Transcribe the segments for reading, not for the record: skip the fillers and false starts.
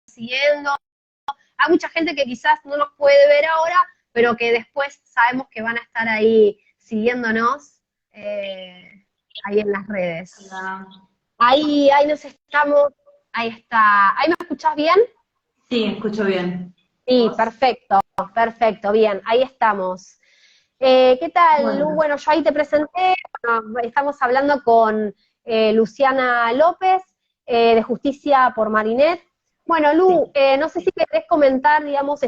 siguiendo. Hay mucha gente que quizás no nos puede ver ahora, pero que después sabemos que van a estar ahí siguiéndonos ahí en las redes. Hola. Ahí nos estamos, ahí está. ¿Ahí me escuchás bien? Sí, escucho bien. Sí, ¿Vos? perfecto, bien, ahí estamos. ¿Qué tal, Lu? Bueno, Bueno, yo ahí te presenté, bueno, estamos hablando con Luciana López, de Justicia por Marinet. Bueno, sí. Lu, no sé si querés comentar, digamos,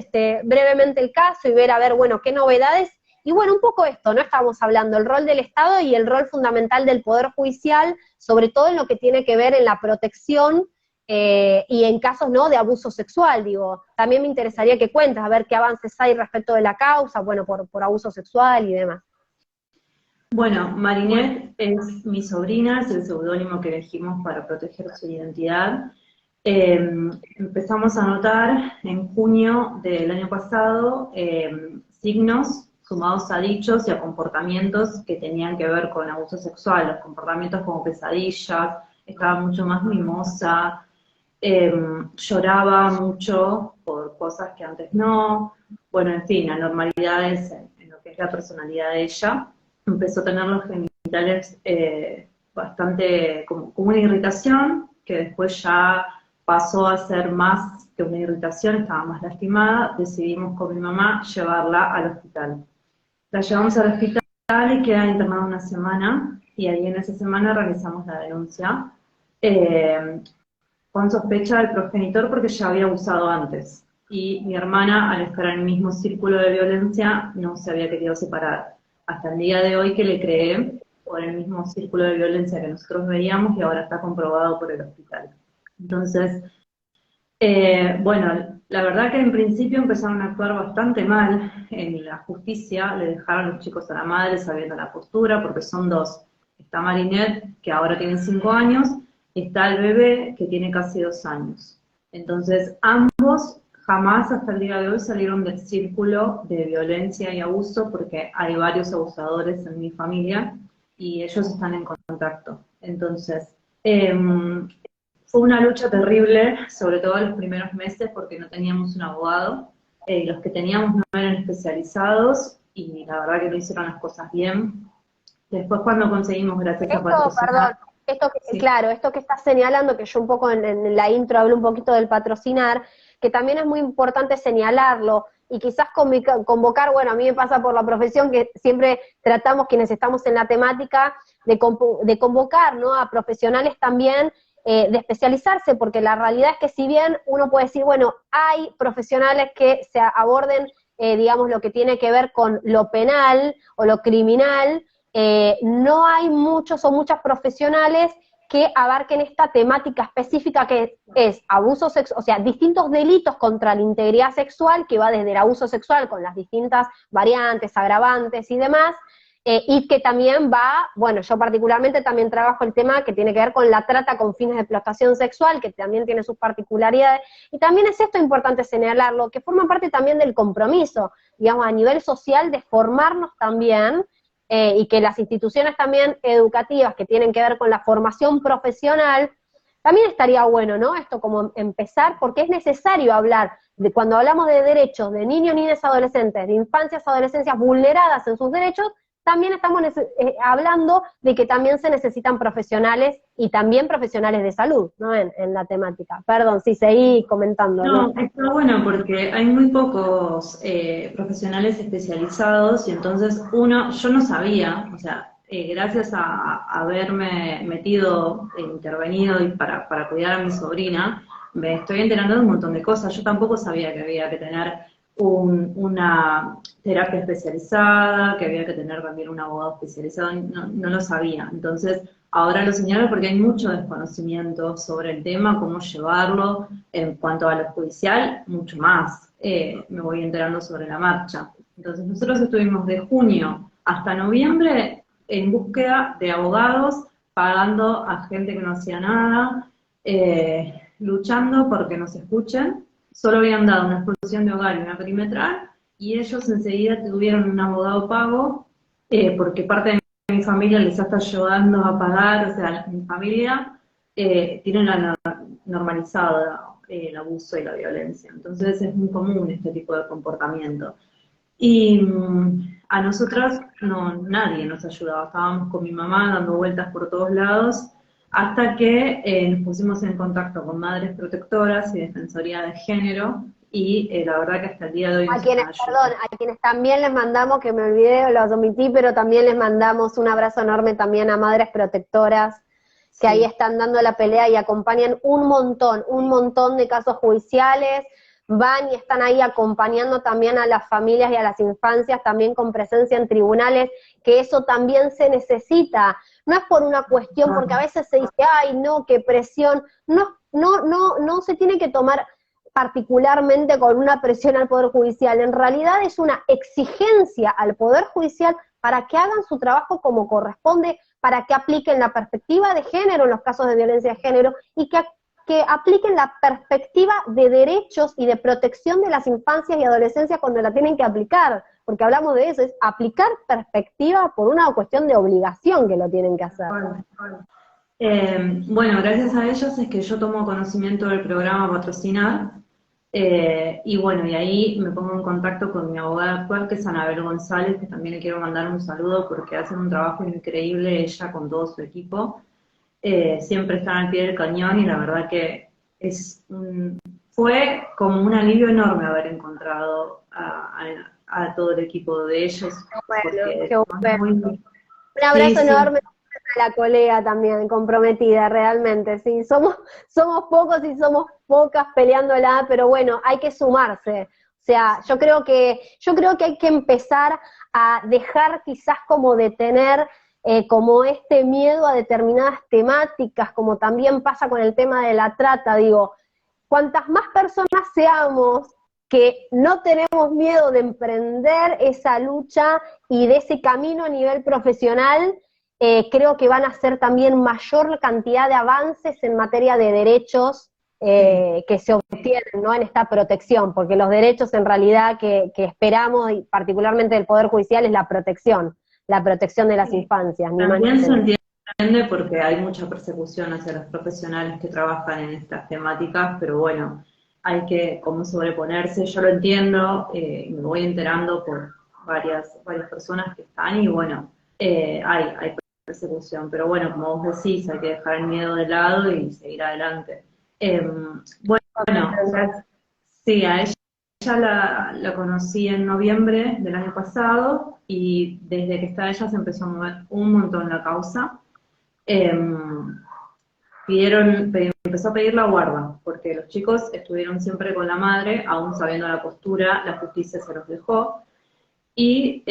brevemente el caso y ver, a ver, bueno, qué novedades. Y bueno, un poco esto, ¿no? Estábamos hablando el rol del Estado y el rol fundamental del Poder Judicial, sobre todo en lo que tiene que ver en la protección y en casos, ¿no?, de abuso sexual, digo. También me interesaría que cuentes, a ver qué avances hay respecto de la causa, bueno, por abuso sexual y demás. Bueno, Marinette es mi sobrina, es el seudónimo que elegimos para proteger su identidad. Empezamos a notar en junio del año pasado signos sumados a dichos y a comportamientos que tenían que ver con abuso sexual, los comportamientos como pesadillas, estaba mucho más mimosa, lloraba mucho por cosas que antes no, bueno, en fin, anormalidades en lo que es la personalidad de ella. Empezó a tener los genitales bastante como una irritación, que después ya pasó a ser más que una irritación, estaba más lastimada. Decidimos con mi mamá llevarla al hospital. La llevamos al hospital y queda internada una semana, y ahí en esa semana realizamos la denuncia. Eh, con sospecha del progenitor porque ya había abusado antes. Y mi hermana, al estar en el mismo círculo de violencia, no se había querido separar. Hasta el día de hoy que le cree por el mismo círculo de violencia que nosotros veíamos y ahora está comprobado por el hospital. Entonces, bueno, la verdad que en principio empezaron a actuar bastante mal en la justicia, le dejaron los chicos a la madre sabiendo la postura, porque son dos. Está Marinette, que ahora tiene 5 años, y está el bebé, que tiene casi 2 años. Entonces, ambos jamás hasta el día de hoy salieron del círculo de violencia y abuso, porque hay varios abusadores en mi familia, y ellos están en contacto. Entonces, fue una lucha terrible, sobre todo en los primeros meses, porque no teníamos un abogado. Los que teníamos no eran especializados y la verdad que no hicieron las cosas bien. Después cuando conseguimos, gracias a Esto, patrocinar, perdón, esto que, sí, claro, esto que estás señalando, que yo un poco en la intro hablé un poquito del patrocinar, que también es muy importante señalarlo, y quizás convocar, bueno, a mí me pasa por la profesión que siempre tratamos quienes estamos en la temática de convocar, ¿no?, a profesionales también de especializarse, porque la realidad es que si bien uno puede decir, bueno, hay profesionales que se aborden, digamos, lo que tiene que ver con lo penal o lo criminal, no hay muchos o muchas profesionales que abarquen esta temática específica que es abuso sexual, o sea, distintos delitos contra la integridad sexual, que va desde el abuso sexual con las distintas variantes, agravantes y demás, y que también va, bueno, yo particularmente también trabajo el tema que tiene que ver con la trata con fines de explotación sexual, que también tiene sus particularidades, y también es esto importante señalarlo, que forma parte también del compromiso, digamos, a nivel social de formarnos también, y que las instituciones también educativas que tienen que ver con la formación profesional, también estaría bueno, ¿no?, esto como empezar, porque es necesario hablar, de cuando hablamos de derechos de niños, niñas, adolescentes, de infancias, adolescencias vulneradas en sus derechos, también estamos hablando de que también se necesitan profesionales y también profesionales de salud, ¿no?, en la temática. Perdón, sí, seguí comentando, no, ¿no? está bueno porque hay muy pocos profesionales especializados y entonces yo no sabía, o sea, gracias a haberme metido, intervenido y para cuidar a mi sobrina, me estoy enterando de un montón de cosas. Yo tampoco sabía que había que tener una terapia especializada, que había que tener también un abogado especializado, no lo sabía. Entonces, ahora lo señalo porque hay mucho desconocimiento sobre el tema, cómo llevarlo. En cuanto a lo judicial, mucho más. Me voy enterando sobre la marcha. Entonces, nosotros estuvimos de junio hasta noviembre en búsqueda de abogados, pagando a gente que no hacía nada, luchando porque nos escuchen. Solo habían dado una expulsión de hogar y una perimetral, y ellos enseguida tuvieron un abogado pago, porque parte de mi familia les está ayudando a pagar, o sea, mi familia tiene la normalizada el abuso y la violencia. Entonces es muy común este tipo de comportamiento. Y a nosotras nadie nos ayudaba, estábamos con mi mamá dando vueltas por todos lados, hasta que nos pusimos en contacto con Madres Protectoras y Defensoría de Género, y la verdad que hasta el día de hoy A nos quienes, están perdón, ayudando. a quienes también les mandamos, que me olvidé, los omití, pero también les mandamos un abrazo enorme también a Madres Protectoras, que ahí Sí, están dando la pelea y acompañan un montón de casos judiciales, van y están ahí acompañando también a las familias y a las infancias, también con presencia en tribunales, que eso también se necesita. No es por una cuestión, porque a veces se dice, ay, no, qué presión. No se tiene que tomar particularmente con una presión al Poder Judicial. En realidad es una exigencia al Poder Judicial para que hagan su trabajo como corresponde, para que apliquen la perspectiva de género en los casos de violencia de género y que apliquen la perspectiva de derechos y de protección de las infancias y adolescencias cuando la tienen que aplicar, porque hablamos de eso, es aplicar perspectiva por una cuestión de obligación que lo tienen que hacer. Bueno, gracias a ellos es que yo tomo conocimiento del programa Patrocinar, y bueno, y ahí me pongo en contacto con mi abogada actual, que es Anabel González, que también le quiero mandar un saludo porque hacen un trabajo increíble ella con todo su equipo. Siempre están al pie del cañón y la verdad que fue como un alivio enorme haber encontrado a todo el equipo de ellos, Bueno, porque qué son bueno. muy... Un Sí, abrazo sí, enorme a la colega también, comprometida, realmente, sí. Somos pocos y somos pocas peleándola, pero bueno, hay que sumarse. O sea, yo creo que hay que empezar a dejar quizás como de tener como este miedo a determinadas temáticas, como también pasa con el tema de la trata, digo, cuantas más personas seamos que no tenemos miedo de emprender esa lucha y de ese camino a nivel profesional, creo que van a ser también mayor cantidad de avances en materia de derechos sí. que se obtienen, ¿no?, en esta protección, porque los derechos en realidad que esperamos, y particularmente del Poder Judicial, es la protección de las Sí. infancias, ni más ni También se menos. entiende porque hay mucha persecución hacia los profesionales que trabajan en estas temáticas, pero bueno, hay que como sobreponerse, yo lo entiendo, me voy enterando por varias personas que están y bueno, hay persecución, pero bueno, como vos decís, hay que dejar el miedo de lado y seguir adelante. Bueno, sí, a ella la conocí en noviembre del año pasado y desde que está ella se empezó a mover un montón la causa. Em, Empezó a pedir la guarda, porque los chicos estuvieron siempre con la madre, aún sabiendo la postura, la justicia se los dejó. Y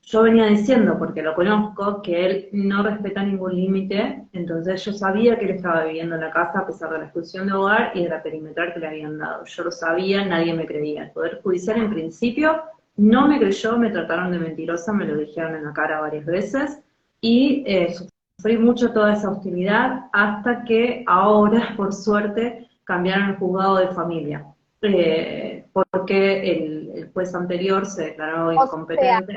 yo venía diciendo, porque lo conozco, que él no respeta ningún límite, entonces yo sabía que él estaba viviendo en la casa a pesar de la expulsión de hogar y de la perimetral que le habían dado. Yo lo sabía, nadie me creía. El Poder Judicial en principio no me creyó, me trataron de mentirosa, me lo dijeron en la cara varias veces y sufrí mucho toda esa hostilidad hasta que ahora, por suerte, cambiaron el juzgado de familia. Porque el juez anterior se declaró O sea, incompetente.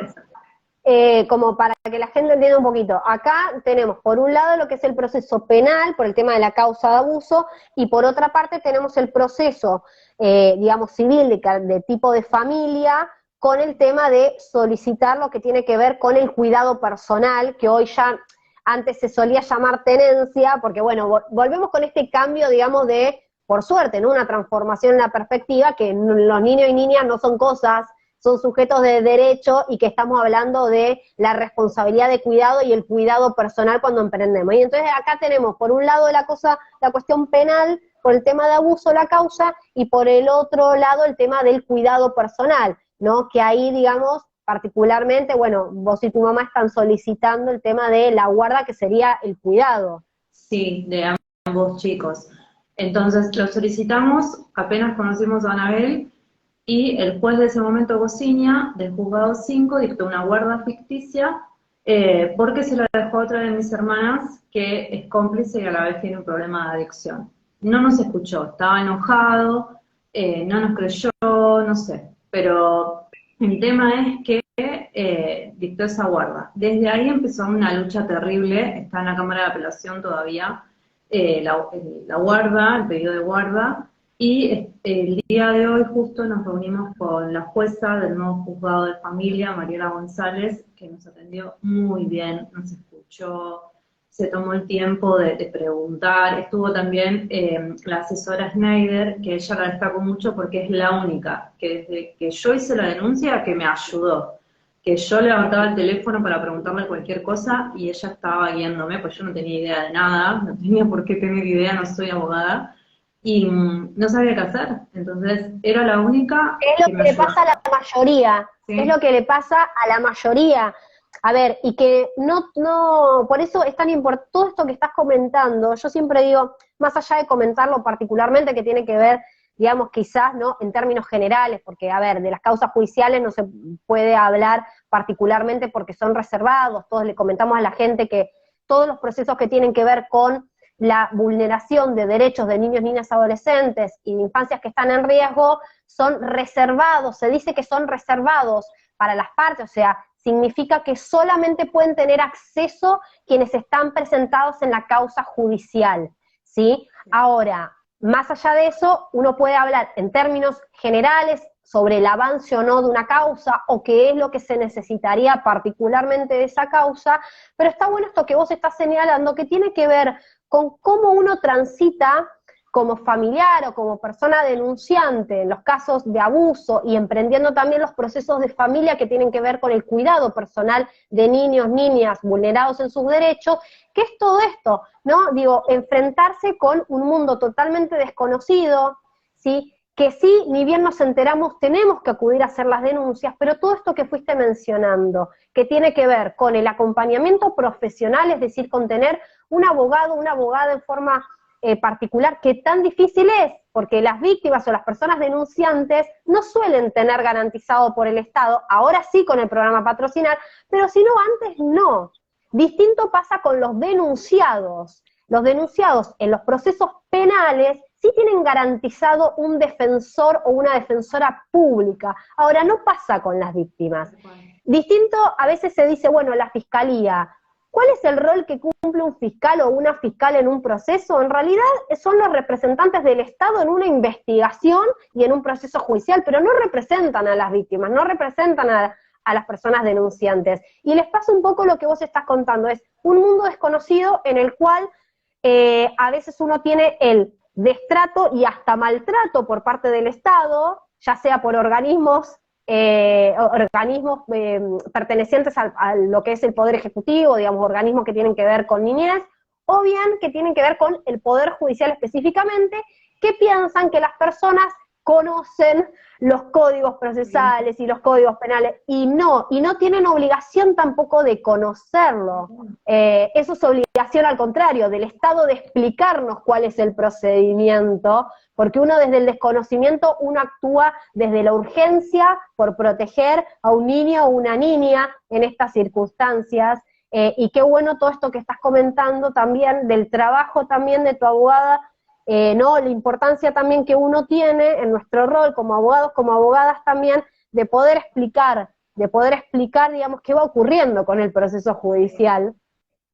como para que la gente entienda un poquito, acá tenemos por un lado lo que es el proceso penal por el tema de la causa de abuso y por otra parte tenemos el proceso, digamos, civil de tipo de familia con el tema de solicitar lo que tiene que ver con el cuidado personal, que hoy ya antes se solía llamar tenencia, porque bueno, volvemos con este cambio, digamos, de, por suerte, ¿no?, una transformación en la perspectiva, que los niños y niñas no son cosas, son sujetos de derecho y que estamos hablando de la responsabilidad de cuidado y el cuidado personal cuando emprendemos. Y entonces acá tenemos por un lado la cuestión penal por el tema de abuso, la causa, y por el otro lado el tema del cuidado personal, ¿no? Que ahí, digamos, particularmente, bueno, vos y tu mamá están solicitando el tema de la guarda, que sería el cuidado. Sí, de ambos chicos. Entonces lo solicitamos, apenas conocimos a Anabel, y el juez de ese momento, Bociña, del juzgado 5, dictó una guarda ficticia, porque se la dejó a otra de mis hermanas, que es cómplice y a la vez tiene un problema de adicción. No nos escuchó, estaba enojado, no nos creyó, no sé, pero el tema es que dictó esa guarda. Desde ahí empezó una lucha terrible, está en la Cámara de Apelación todavía, la guarda, el pedido de guarda, Y el día de hoy justo nos reunimos con la jueza del nuevo juzgado de familia, Mariela González, que nos atendió muy bien, nos escuchó, se tomó el tiempo de preguntar. Estuvo también la asesora Schneider, que ella la destacó mucho porque es la única que desde que yo hice la denuncia que me ayudó, que yo levantaba el teléfono para preguntarle cualquier cosa y ella estaba guiándome, pues yo no tenía idea de nada, no tenía por qué tener idea, no soy abogada, y no sabía qué hacer. Entonces era la única Es que lo me que le pasa a ayudaba. la mayoría, es ¿Sí? lo que le pasa a la mayoría. A ver, y que por eso es tan importante, todo esto que estás comentando, yo siempre digo, más allá de comentarlo particularmente, que tiene que ver, digamos, quizás, ¿no?, en términos generales, porque, a ver, de las causas judiciales no se puede hablar particularmente porque son reservados, todos le comentamos a la gente que todos los procesos que tienen que ver con la vulneración de derechos de niños, niñas, adolescentes y de infancias que están en riesgo son reservados, se dice que son reservados para las partes, o sea, significa que solamente pueden tener acceso quienes están presentados en la causa judicial, ¿sí? Ahora, más allá de eso, uno puede hablar en términos generales sobre el avance o no de una causa, o qué es lo que se necesitaría particularmente de esa causa, pero está bueno esto que vos estás señalando, que tiene que ver con cómo uno transita como familiar o como persona denunciante en los casos de abuso y emprendiendo también los procesos de familia que tienen que ver con el cuidado personal de niños, niñas vulnerados en sus derechos, ¿qué es todo esto? ¿No? Digo, enfrentarse con un mundo totalmente desconocido, ¿sí? Que sí, ni bien nos enteramos, tenemos que acudir a hacer las denuncias, pero todo esto que fuiste mencionando, que tiene que ver con el acompañamiento profesional, es decir, con tener un abogado, una abogada en forma particular, que tan difícil es, porque las víctimas o las personas denunciantes no suelen tener garantizado por el Estado, ahora sí con el programa Patrocinar, pero si no, antes no. Distinto pasa con los denunciados. Los denunciados en los procesos penales sí tienen garantizado un defensor o una defensora pública. Ahora, no pasa con las víctimas. Distinto, a veces se dice, bueno, la fiscalía. ¿Cuál es el rol que cumple un fiscal o una fiscal en un proceso? En realidad son los representantes del Estado en una investigación y en un proceso judicial, pero no representan a las víctimas, no representan a las personas denunciantes. Y les pasa un poco lo que vos estás contando, es un mundo desconocido en el cual a veces uno tiene el destrato y hasta maltrato por parte del Estado, ya sea por organismos pertenecientes a lo que es el Poder Ejecutivo, digamos, organismos que tienen que ver con niñez, o bien que tienen que ver con el Poder Judicial específicamente, que piensan que las personas conocen los códigos procesales y los códigos penales, y no tienen obligación tampoco de conocerlo. Eso es obligación al contrario, del Estado de explicarnos cuál es el procedimiento, porque uno desde el desconocimiento, uno actúa desde la urgencia por proteger a un niño o una niña en estas circunstancias, y qué bueno todo esto que estás comentando también, del trabajo también de tu abogada, ¿no? La importancia también que uno tiene en nuestro rol como abogados, como abogadas también, de poder explicar, digamos, qué va ocurriendo con el proceso judicial,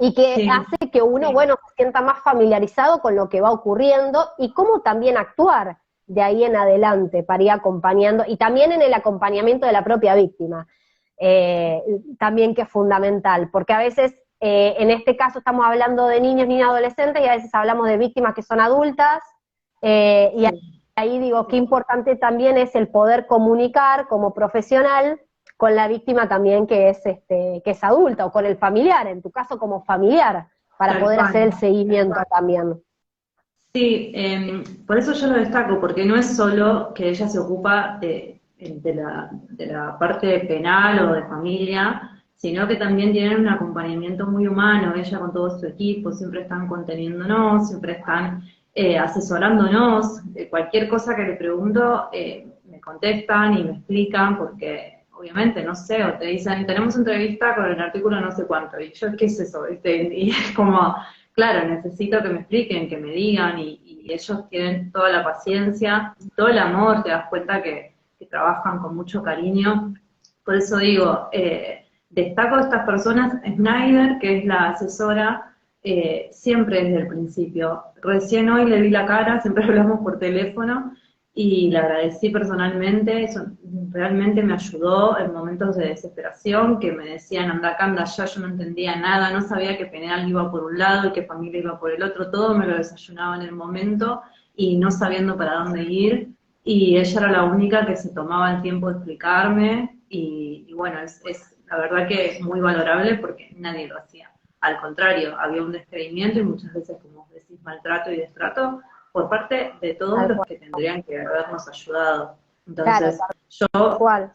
y que Sí, hace que uno, bueno, se sienta más familiarizado con lo que va ocurriendo y cómo también actuar de ahí en adelante para ir acompañando, y también en el acompañamiento de la propia víctima, también que es fundamental, porque a veces, en este caso estamos hablando de niños, niñas, adolescentes, y a veces hablamos de víctimas que son adultas, y ahí digo, qué importante también es el poder comunicar como profesional con la víctima también que es adulta, o con el familiar, en tu caso como familiar, para tal poder hacer el cual. seguimiento también. Sí, por eso yo lo destaco, porque no es solo que ella se ocupa de la parte penal o de familia, sino que también tienen un acompañamiento muy humano, ella con todo su equipo, siempre están conteniéndonos, siempre están asesorándonos, cualquier cosa que le pregunto me contestan y me explican, porque obviamente, no sé, o te dicen, tenemos entrevista con el artículo no sé cuánto, y yo, ¿qué es eso? ¿Viste? Y es como, claro, necesito que me expliquen, que me digan, y ellos tienen toda la paciencia, todo el amor, te das cuenta que trabajan con mucho cariño. Por eso digo, destaco a estas personas, Snyder, que es la asesora, siempre desde el principio. Recién hoy le vi la cara, siempre hablamos por teléfono, y le agradecí personalmente, eso realmente me ayudó en momentos de desesperación, que me decían, anda acá, anda allá, yo no entendía nada, no sabía que Peneal iba por un lado y que familia iba por el otro, todo me lo desayunaba en el momento, y no sabiendo para dónde ir, y ella era la única que se tomaba el tiempo de explicarme, y bueno, es la verdad que muy valorable porque nadie lo hacía. Al contrario, había un descreimiento y muchas veces, como decís, maltrato y destrato por parte de todos Tal los cual. que tendrían que habernos ayudado. Claro, Entonces, tal yo cual.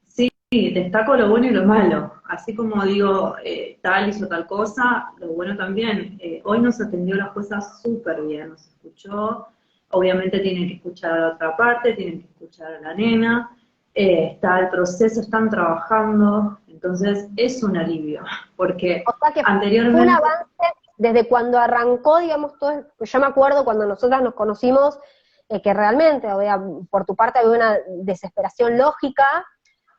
sí destaco lo bueno y lo malo. Así como digo, tal hizo tal cosa, lo bueno también. Hoy nos atendió la jueza súper bien, nos escuchó. Obviamente tienen que escuchar a la otra parte, tienen que escuchar a la nena. Está el proceso, están trabajando. Entonces, es un alivio, porque O sea que fue un anteriormente. avance desde cuando arrancó, digamos, todo, yo me acuerdo cuando nosotras nos conocimos, que realmente por tu parte había una desesperación lógica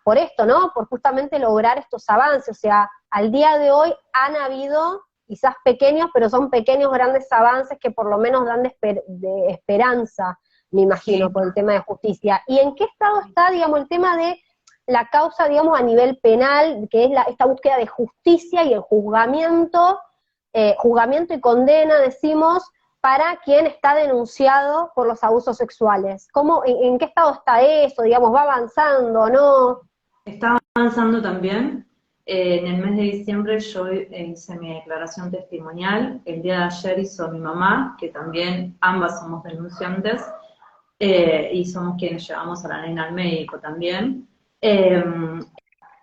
por esto, ¿no? Por justamente lograr estos avances, o sea, al día de hoy han habido quizás pequeños, pero son pequeños grandes avances que por lo menos dan de esperanza, me imagino, Sí. por el tema de justicia. ¿Y en qué estado está, digamos, el tema de la causa, digamos, a nivel penal, que es esta búsqueda de justicia y el juzgamiento y condena, decimos, para quien está denunciado por los abusos sexuales? ¿En qué estado está eso? Digamos, ¿va avanzando o no? Está avanzando también. En el mes de diciembre yo hice mi declaración testimonial. El día de ayer hizo mi mamá, que también ambas somos denunciantes, y somos quienes llevamos a la nena al médico también. Eh,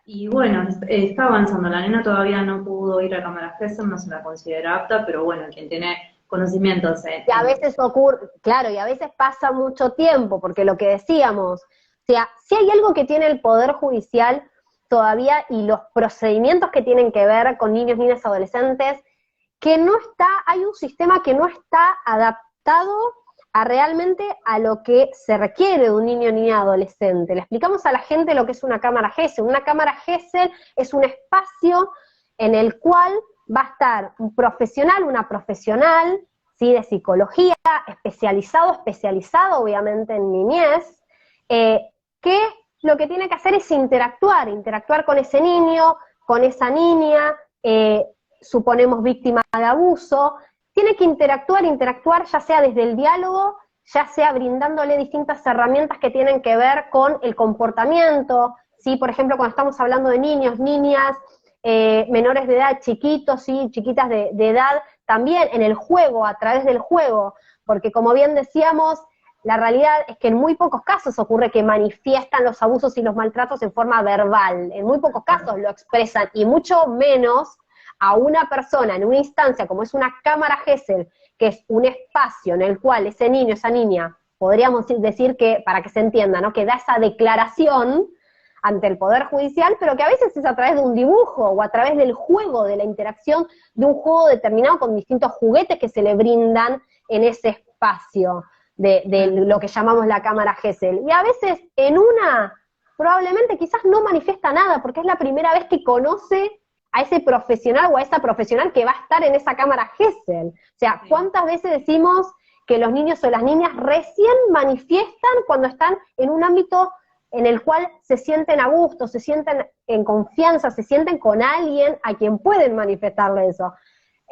y bueno, está avanzando. La nena todavía no pudo ir a cámara GESEL, no se la considera apta, pero bueno, quien tiene conocimientos Y a veces ocurre, claro, y a veces pasa mucho tiempo, porque lo que decíamos, o sea, si hay algo que tiene el Poder Judicial todavía y los procedimientos que tienen que ver con niños, niñas, adolescentes, que no está, hay un sistema que no está adaptado a realmente a lo que se requiere de un niño, niña, adolescente. Le explicamos a la gente lo que es una cámara GESEL. Una cámara GESEL es un espacio en el cual va a estar un profesional, una profesional, ¿sí?, de psicología, especializado obviamente en niñez, que lo que tiene que hacer es interactuar con ese niño, con esa niña, suponemos víctima de abuso, tiene que interactuar ya sea desde el diálogo, ya sea brindándole distintas herramientas que tienen que ver con el comportamiento, ¿sí? Por ejemplo, cuando estamos hablando de niños, niñas, menores de edad, chiquitos, ¿sí?, chiquitas de edad, también en el juego, a través del juego, porque como bien decíamos, la realidad es que en muy pocos casos ocurre que manifiestan los abusos y los maltratos en forma verbal, en muy pocos casos lo expresan, y mucho menos a una persona en una instancia como es una cámara GESEL, que es un espacio en el cual ese niño, esa niña, podríamos decir que, para que se entienda, ¿no?, que da esa declaración ante el Poder Judicial, pero que a veces es a través de un dibujo o a través del juego, de la interacción de un juego determinado con distintos juguetes que se le brindan en ese espacio de lo que llamamos la cámara GESEL. Y a veces en una, probablemente quizás no manifiesta nada, porque es la primera vez que conoce a ese profesional o a esa profesional que va a estar en esa cámara GESEL. O sea, ¿cuántas veces decimos que los niños o las niñas recién manifiestan cuando están en un ámbito en el cual se sienten a gusto, se sienten en confianza, se sienten con alguien a quien pueden manifestarle eso?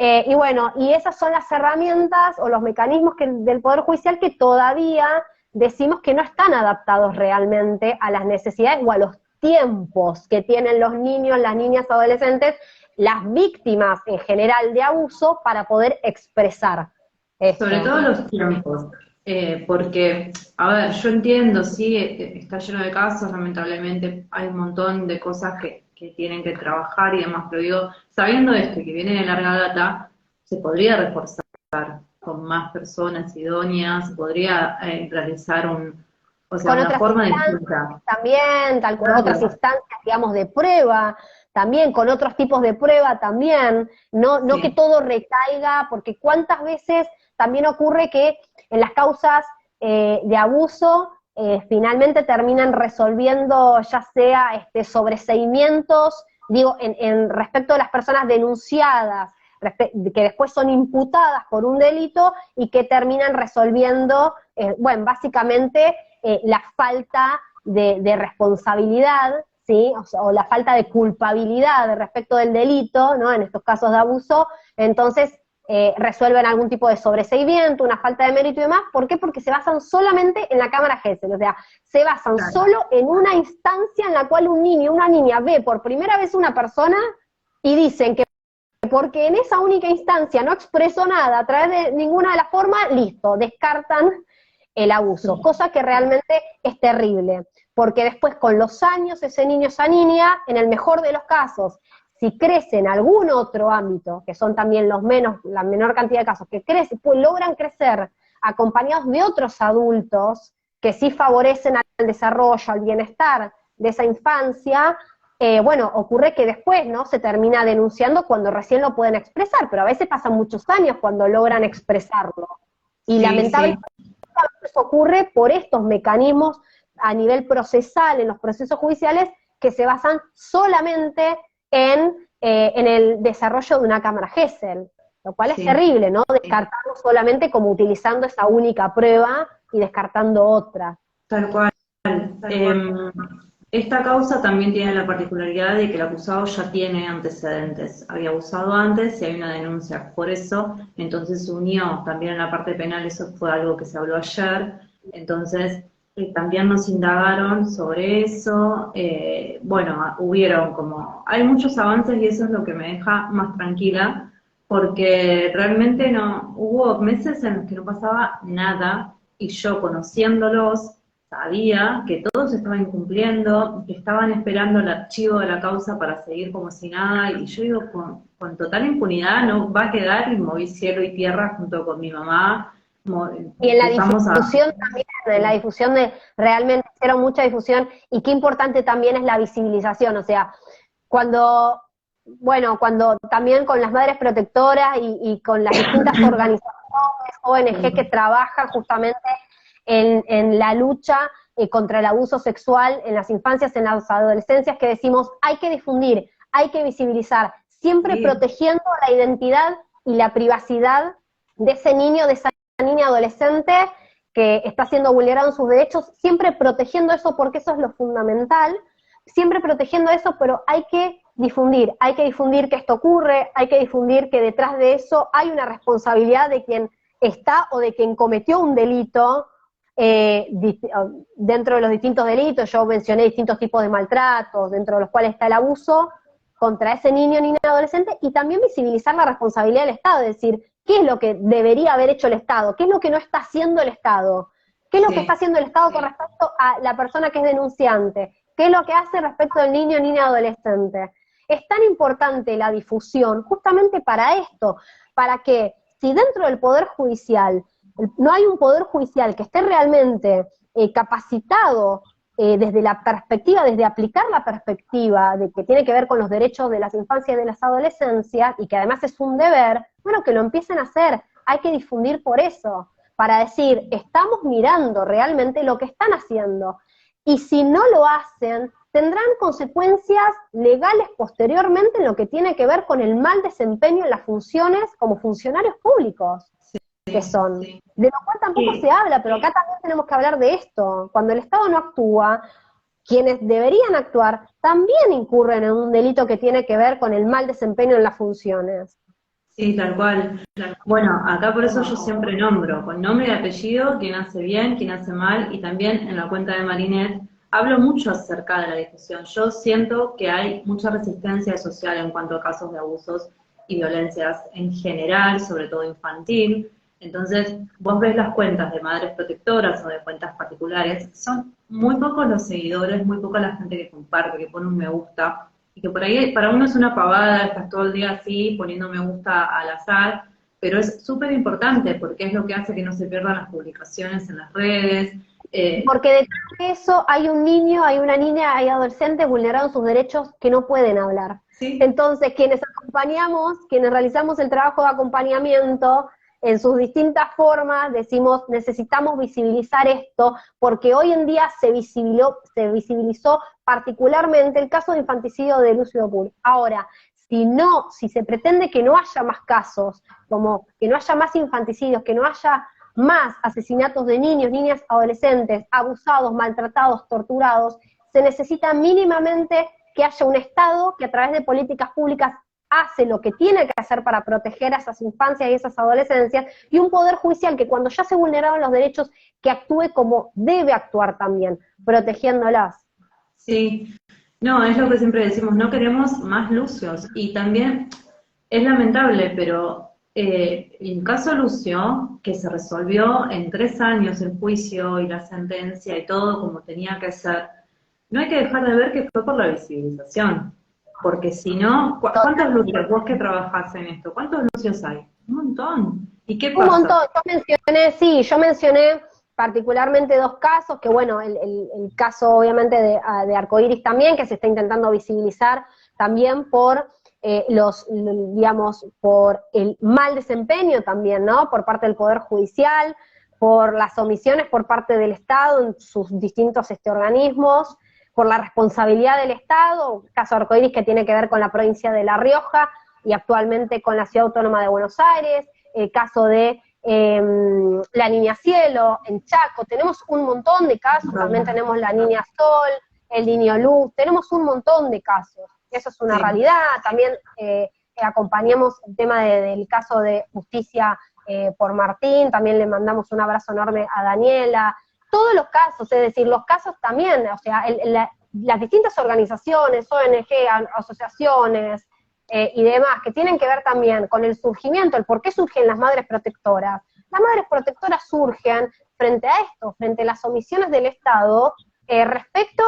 Y bueno, y esas son las herramientas o los mecanismos del Poder Judicial que todavía decimos que no están adaptados realmente a las necesidades o a los tiempos que tienen los niños, las niñas, adolescentes, las víctimas en general de abuso para poder expresar Sobre esto. todo los tiempos, porque, a ver, yo entiendo, sí, está lleno de casos, lamentablemente hay un montón de cosas que tienen que trabajar y demás, pero digo, sabiendo esto y que viene de larga data, se podría reforzar con más personas idóneas, se podría realizar o sea, Con una otras forma instancias distinta. también, otras Claro, instancias, digamos, de prueba, también con otros tipos de prueba también, no que sí, todo recaiga, porque cuántas veces también ocurre que en las causas de abuso finalmente terminan resolviendo ya sea sobreseimientos, digo, en respecto a las personas denunciadas, que después son imputadas por un delito y que terminan resolviendo, bueno, básicamente la falta de responsabilidad, ¿sí? O la falta de culpabilidad respecto del delito, ¿no? En estos casos de abuso, entonces resuelven algún tipo de sobreseimiento, una falta de mérito y demás. ¿Por qué? Porque se basan solamente en la cámara Gesell, o sea, se basan solo en una instancia en la cual un niño o una niña ve por primera vez una persona y dicen que porque en esa única instancia no expresó nada a través de ninguna de las formas, listo, descartan el abuso, cosa que realmente es terrible, porque después con los años ese niño, esa niña, en el mejor de los casos, si crece en algún otro ámbito, que son también la menor cantidad de casos, que pues logran crecer acompañados de otros adultos que sí favorecen al desarrollo, al bienestar de esa infancia, bueno, ocurre que después, ¿no? Se termina denunciando cuando recién lo pueden expresar, pero a veces pasan muchos años cuando logran expresarlo. Y lamentablemente eso ocurre por estos mecanismos a nivel procesal, en los procesos judiciales, que se basan solamente en el desarrollo de una cámara Gesell, lo cual es terrible, ¿no? Descartarlo solamente como utilizando esa única prueba y descartando otra. Tal cual. Esta causa también tiene la particularidad de que el acusado ya tiene antecedentes, había abusado antes y hay una denuncia por eso, entonces se unió también en la parte penal, eso fue algo que se habló ayer, entonces también nos indagaron sobre eso, bueno, hay muchos avances y eso es lo que me deja más tranquila, porque realmente hubo meses en los que no pasaba nada y yo conociéndolos, sabía que todos estaban incumpliendo, que estaban esperando el archivo de la causa para seguir como si nada, y yo digo, con total impunidad no va a quedar, y moví cielo y tierra junto con mi mamá. Y en la difusión también, en la difusión realmente hicieron mucha difusión, y qué importante también es la visibilización, o sea, cuando también con las madres protectoras y con las distintas organizaciones, ONG que trabajan justamente en la lucha contra el abuso sexual en las infancias, en las adolescencias, que decimos, hay que difundir, hay que visibilizar, siempre protegiendo la identidad y la privacidad de ese niño, de esa niña adolescente que está siendo vulnerado en sus derechos, siempre protegiendo eso, porque eso es lo fundamental, siempre protegiendo eso, pero hay que difundir que esto ocurre, hay que difundir que detrás de eso hay una responsabilidad de quien está o de quien cometió un delito, dentro de los distintos delitos. Yo mencioné distintos tipos de maltratos, dentro de los cuales está el abuso contra ese niño, niña, adolescente, y también visibilizar la responsabilidad del Estado, es decir, ¿qué es lo que debería haber hecho el Estado? ¿Qué es lo que no está haciendo el Estado? ¿Qué es lo que está haciendo el Estado con respecto a la persona que es denunciante? ¿Qué es lo que hace respecto del niño, niña, adolescente? Es tan importante la difusión justamente para esto, para que si dentro del Poder Judicial no hay un Poder Judicial que esté realmente capacitado desde la perspectiva, desde aplicar la perspectiva de que tiene que ver con los derechos de las infancias y de las adolescencias, y que además es un deber, bueno, que lo empiecen a hacer, hay que difundir por eso, para decir, estamos mirando realmente lo que están haciendo, y si no lo hacen, tendrán consecuencias legales posteriormente en lo que tiene que ver con el mal desempeño en las funciones como funcionarios públicos que son, de lo cual tampoco se habla, pero acá también tenemos que hablar de esto. Cuando el Estado no actúa, quienes deberían actuar también incurren en un delito que tiene que ver con el mal desempeño en las funciones. Sí, tal cual. Bueno, acá por eso yo siempre nombro, con nombre y apellido, quién hace bien, quién hace mal, y también en la cuenta de Marinette hablo mucho acerca de la difusión. Yo siento que hay mucha resistencia social en cuanto a casos de abusos y violencias en general, sobre todo infantil. Entonces, vos ves las cuentas de madres protectoras o de cuentas particulares, son muy pocos los seguidores, muy poca la gente que comparte, que pone un me gusta, y que por ahí para uno es una pavada, estás todo el día así, poniendo me gusta al azar, pero es súper importante porque es lo que hace que no se pierdan las publicaciones en las redes. Porque detrás de eso hay un niño, hay una niña, hay adolescentes vulnerados sus derechos que no pueden hablar. ¿Sí? Entonces, quienes acompañamos, quienes realizamos el trabajo de acompañamiento, en sus distintas formas, decimos, necesitamos visibilizar esto, porque hoy en día se visibilizó particularmente el caso de infanticidio de Lucio Dupuy. Ahora, si se pretende que no haya más casos, como que no haya más infanticidios, que no haya más asesinatos de niños, niñas, adolescentes, abusados, maltratados, torturados, se necesita mínimamente que haya un Estado que a través de políticas públicas hace lo que tiene que hacer para proteger a esas infancias y esas adolescencias, y un poder judicial que cuando ya se vulneraron los derechos, que actúe como debe actuar también, protegiéndolas. Sí, no, es lo que siempre decimos, no queremos más Lucios, y también es lamentable, pero el caso Lucio, que se resolvió en 3 años el juicio y la sentencia y todo como tenía que ser, no hay que dejar de ver que fue por la visibilización, porque si no, ¿cuántos Lucios, vos que trabajás en esto, cuántos Lucios hay? Un montón. ¿Y qué Un pasa? montón, yo mencioné particularmente 2 casos, que bueno, el caso obviamente de Arcoiris también, que se está intentando visibilizar también por digamos, por el mal desempeño también, ¿no? Por parte del Poder Judicial, por las omisiones por parte del Estado en sus distintos organismos, por la responsabilidad del Estado, caso Arcoiris que tiene que ver con la provincia de La Rioja y actualmente con la Ciudad Autónoma de Buenos Aires, el caso de la Niña Cielo en Chaco, tenemos un montón de casos, también tenemos la Niña Sol, el Niño Luz, tenemos un montón de casos, eso es una realidad, también acompañamos el tema del caso de justicia por Martín, también le mandamos un abrazo enorme a Daniela, todos los casos, es decir, los casos también, o sea, las distintas organizaciones, ONG, asociaciones, y demás, que tienen que ver también con el surgimiento, el por qué surgen las madres protectoras. Las madres protectoras surgen frente a esto, frente a las omisiones del Estado, respecto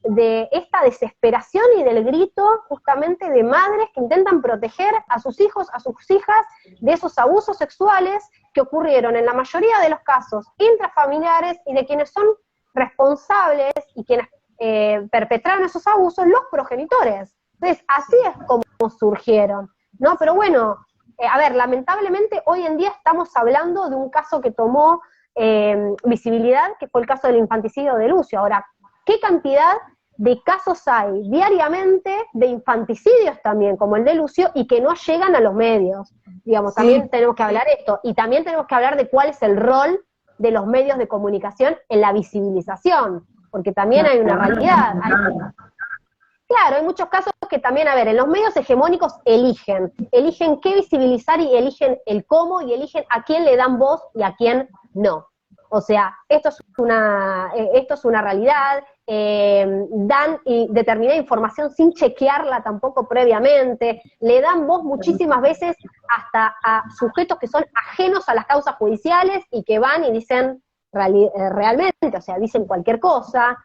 de esta desesperación y del grito justamente de madres que intentan proteger a sus hijos, a sus hijas, de esos abusos sexuales que ocurrieron en la mayoría de los casos intrafamiliares y de quienes son responsables y quienes perpetraron esos abusos, los progenitores. Entonces, así es como surgieron, ¿no? Pero bueno, a ver, lamentablemente hoy en día estamos hablando de un caso que tomó visibilidad, que fue el caso del infanticidio de Lucio. Ahora, ¿qué cantidad de casos hay diariamente de infanticidios también, como el de Lucio, y que no llegan a los medios? Digamos, también tenemos que hablar esto, y también tenemos que hablar de cuál es el rol de los medios de comunicación en la visibilización, porque también hay una realidad. Claro, hay muchos casos que también, a ver, en los medios hegemónicos eligen qué visibilizar y eligen el cómo y eligen a quién le dan voz y a quién no. O sea, esto es una realidad, dan determinada información sin chequearla tampoco previamente, le dan voz muchísimas veces hasta a sujetos que son ajenos a las causas judiciales y que van y dicen realmente, o sea, dicen cualquier cosa.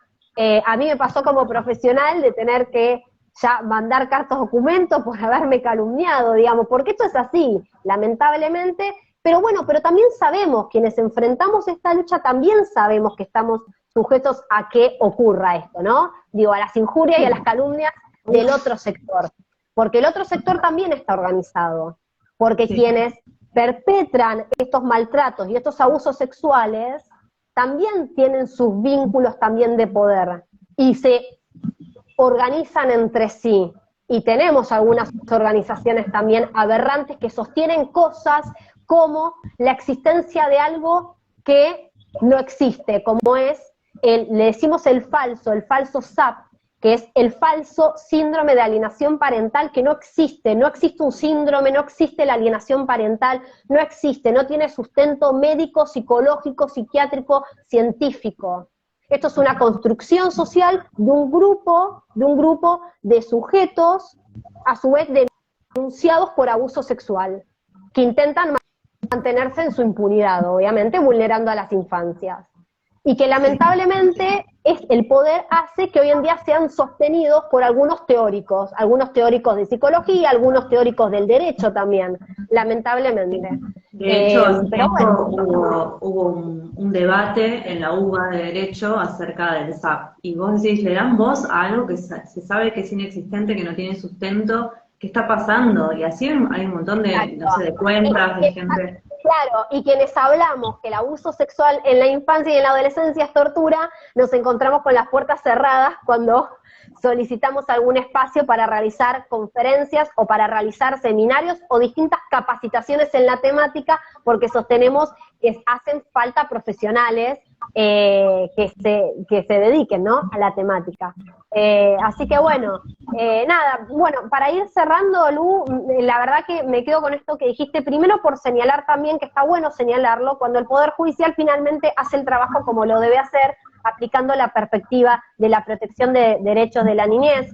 A mí me pasó como profesional de tener que ya mandar cartas documentos por haberme calumniado, digamos, porque esto es así, lamentablemente, pero bueno, pero también sabemos, quienes enfrentamos esta lucha, también sabemos que estamos sujetos a que ocurra esto, ¿no? Digo, a las injurias y a las calumnias del otro sector, porque el otro sector también está organizado, porque quienes perpetran estos maltratos y estos abusos sexuales también tienen sus vínculos también de poder y se organizan entre sí. Y tenemos algunas organizaciones también aberrantes que sostienen cosas como la existencia de algo que no existe, como es, le decimos el falso SAP, que es el falso síndrome de alienación parental, que no existe un síndrome, no existe la alienación parental, no existe, no tiene sustento médico, psicológico, psiquiátrico, científico. Esto es una construcción social de un grupo de sujetos, a su vez denunciados por abuso sexual, que intentan mantenerse en su impunidad, obviamente, vulnerando a las infancias. Y que lamentablemente el poder hace que hoy en día sean sostenidos por algunos teóricos de psicología, algunos teóricos del derecho también, lamentablemente. De hecho, pero bueno, hubo un debate en la UBA de Derecho acerca del SAP, y vos decís, le dan voz a algo que se sabe que es inexistente, que no tiene sustento, ¿qué está pasando? Y así hay un montón de, no sé, de cuentas, de gente... Claro, y quienes hablamos que el abuso sexual en la infancia y en la adolescencia es tortura, nos encontramos con las puertas cerradas cuando solicitamos algún espacio para realizar conferencias o para realizar seminarios o distintas capacitaciones en la temática, porque sostenemos que hacen falta profesionales que se dediquen, ¿no?, a la temática. Así que bueno, nada, bueno, para ir cerrando, Lu, la verdad que me quedo con esto que dijiste, primero por señalar también que está bueno señalarlo, cuando el Poder Judicial finalmente hace el trabajo como lo debe hacer, aplicando la perspectiva de la protección de derechos de la niñez.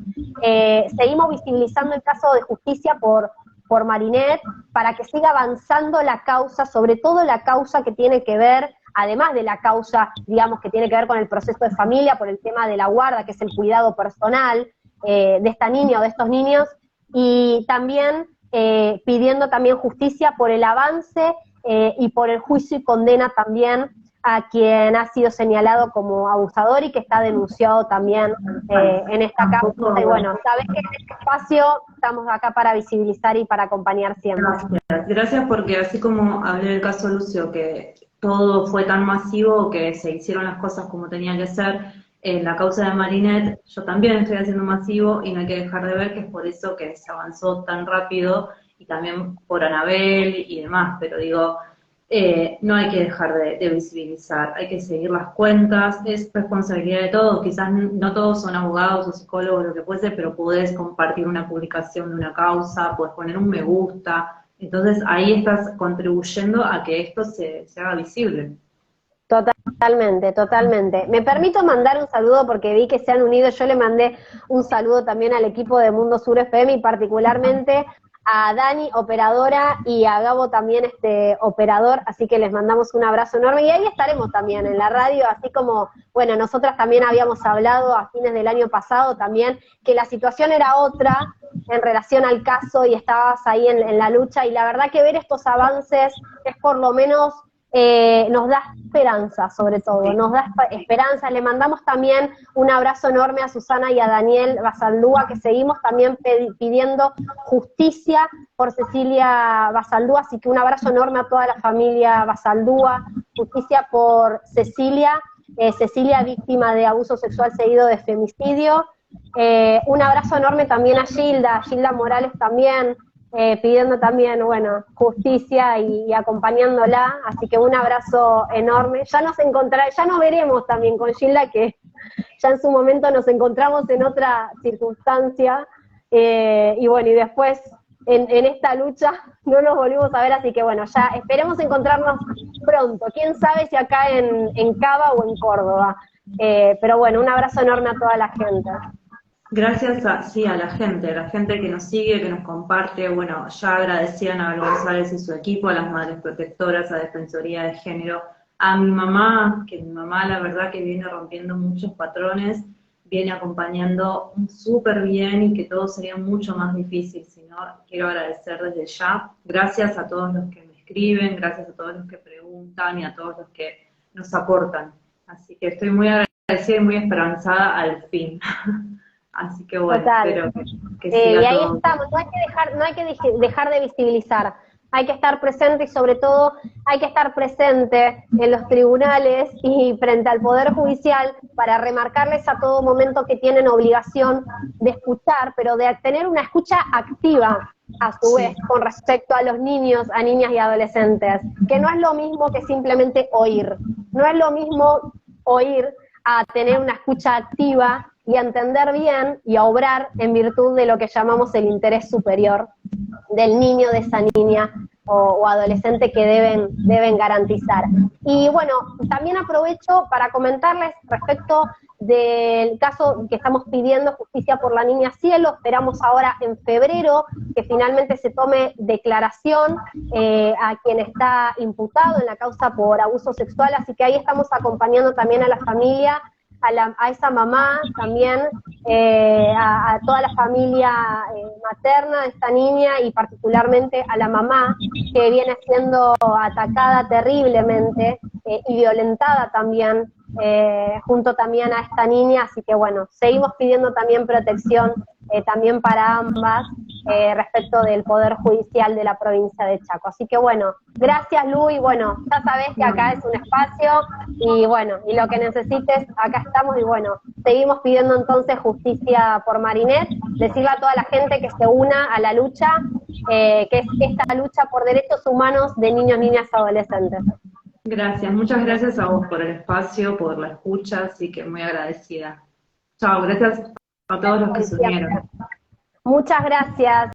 Seguimos visibilizando el caso de justicia por Marinette, para que siga avanzando la causa, sobre todo la causa que tiene que ver, además de la causa, digamos, que tiene que ver con el proceso de familia, por el tema de la guarda, que es el cuidado personal de esta niña o de estos niños, y también pidiendo también justicia por el avance y por el juicio y condena también a quien ha sido señalado como abusador y que está denunciado también en esta causa. Y bueno, sabes que en este espacio estamos acá para visibilizar y para acompañar siempre. Gracias porque así como hablé del caso Lucio, que todo fue tan masivo que se hicieron las cosas como tenían que ser, en la causa de Marinette yo también estoy haciendo masivo y no hay que dejar de ver que es por eso que se avanzó tan rápido y también por Anabel y demás, pero digo, no hay que dejar de visibilizar, hay que seguir las cuentas, es responsabilidad de todos, quizás no todos son abogados o psicólogos, lo que fuese, pero podés compartir una publicación de una causa, podés poner un me gusta, entonces ahí estás contribuyendo a que esto se haga visible. Totalmente, totalmente. Me permito mandar un saludo porque vi que se han unido, yo le mandé un saludo también al equipo de Mundo Sur FM y particularmente a Dani, operadora, y a Gabo también, operador, así que les mandamos un abrazo enorme, y ahí estaremos también en la radio, así como, bueno, nosotras también habíamos hablado a fines del año pasado también, que la situación era otra en relación al caso, y estabas ahí en la lucha, y la verdad que ver estos avances es por lo menos, nos da esperanza, sobre todo, nos da esperanza. Le mandamos también un abrazo enorme a Susana y a Daniel Basaldúa, que seguimos también pidiendo justicia por Cecilia Basaldúa, así que un abrazo enorme a toda la familia Basaldúa, justicia por Cecilia, Cecilia víctima de abuso sexual seguido de femicidio, un abrazo enorme también a Gilda Morales también, pidiendo también, bueno, justicia y acompañándola, así que un abrazo enorme. Ya nos veremos también con Gilda, que ya en su momento nos encontramos en otra circunstancia, y bueno, y después en esta lucha no nos volvimos a ver, así que bueno, ya esperemos encontrarnos pronto, quién sabe si acá en Cava o en Córdoba, pero bueno, un abrazo enorme a toda la gente. Gracias a la gente que nos sigue, que nos comparte, bueno, ya agradecían a Abel González y su equipo, a las Madres Protectoras, a Defensoría de Género, a mi mamá, que mi mamá la verdad que viene rompiendo muchos patrones, viene acompañando súper bien y que todo sería mucho más difícil, si no, quiero agradecer desde ya, gracias a todos los que me escriben, gracias a todos los que preguntan y a todos los que nos aportan, así que estoy muy agradecida y muy esperanzada al fin. Así que bueno, espero que siga y ahí todo. estamos, no hay que dejar de visibilizar, hay que estar presente y sobre todo hay que estar presente en los tribunales y frente al Poder Judicial para remarcarles a todo momento que tienen obligación de escuchar, pero de tener una escucha activa a su vez con respecto a los niños, a niñas y adolescentes, que no es lo mismo que simplemente oír, no es lo mismo oír a tener una escucha activa y a entender bien y a obrar en virtud de lo que llamamos el interés superior del niño, de esa niña o adolescente que deben garantizar. Y bueno, también aprovecho para comentarles respecto del caso que estamos pidiendo, justicia por la niña Cielo. Esperamos ahora en febrero que finalmente se tome declaración a quien está imputado en la causa por abuso sexual, así que ahí estamos acompañando también a la familia, a esa mamá también, a toda la familia materna de esta niña y particularmente a la mamá que viene siendo atacada terriblemente y violentada también, junto también a esta niña, así que bueno, seguimos pidiendo también protección también para ambas, respecto del Poder Judicial de la provincia de Chaco. Así que bueno, gracias Lu, y bueno, ya sabés que acá es un espacio, y bueno, y lo que necesites, acá estamos, y bueno, seguimos pidiendo entonces justicia por Marinette, decirle a toda la gente que se una a la lucha, que es esta lucha por derechos humanos de niños, niñas y adolescentes. Gracias, muchas gracias a vos por el espacio, por la escucha, así que muy agradecida. Chao, gracias a todos los que se unieron. Muchas gracias.